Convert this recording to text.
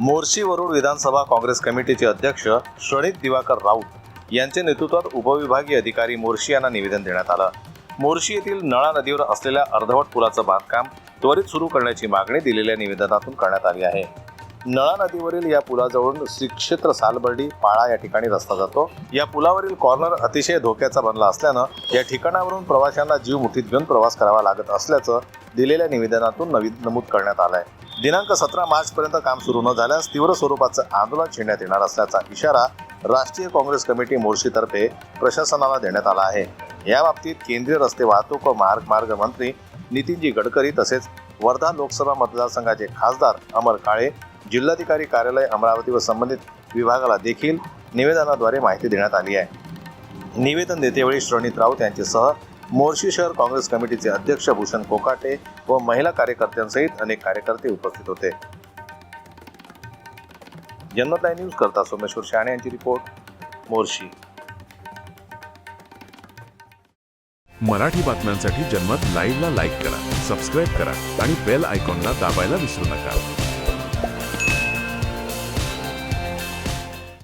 मोर्शी वरुड विधानसभा काँग्रेस कमिटीचे अध्यक्ष श्रणित दिवाकर राऊत यांच्या नेतृत्वात उपविभागीय अधिकारी मोर्शी यांना निवेदन देण्यात आलं। मोर्शी येथील नळा नदीवर असलेल्या अर्धवट पुलाचं बांधकाम त्वरित सुरू करण्याची मागणी दिलेल्या निवेदनातून करण्यात आली आहे। नळा नदीवरील या पुलाजवळून श्री क्षेत्र सालबर्डी पाळा या ठिकाणी रस्ता जातो। या पुलावरील कॉर्नर अतिशय धोक्याचा बनला असल्यानं या ठिकाणावरून प्रवाशांना जीव मुठीत घेऊन प्रवास करावा लागत असल्याचं दिलेल्या निवेदनातून नमूद करण्यात आलंय। दिनांक 17 मार्च पर्यंत काम सुरू न झाल्यास तीव्र स्वरूपाचं आंदोलन छेडण्यात येणार असल्याचा इशारा राष्ट्रीय काँग्रेस कमिटी मोर्शीतर्फे प्रशासनाला देण्यात आला आहे। या बाबतीत केंद्रीय रस्ते वाहतूक व महामार्ग मंत्री नितीनजी गडकरी तसेच वर्धा लोकसभा मतदारसंघाचे खासदार अमर काळे, जिल्हाधिकारी कार्यालय अमरावती व संबंधित विभागाला देखील निवेदनाद्वारे माहिती देण्यात आली आहे। निवेदन देतेवेळी श्रणित राऊत यांच्यासह मोर्शी शहर काँग्रेस कमिटीचे अध्यक्ष भूषण कोकाटे व महिला कार्यकर्त्यांसहित अनेक कार्यकर्ते उपस्थित होते। जनमत लाईव्ह न्यूज करता सोमेश्वर शहाणे यांची रिपोर्ट, मोर्शी। मराठी बातम्यांसाठी जनमत लाईव्हला लाईक करा, सबस्क्राईब करा आणि बेल आयकॉनला दाबायला विसरू नका।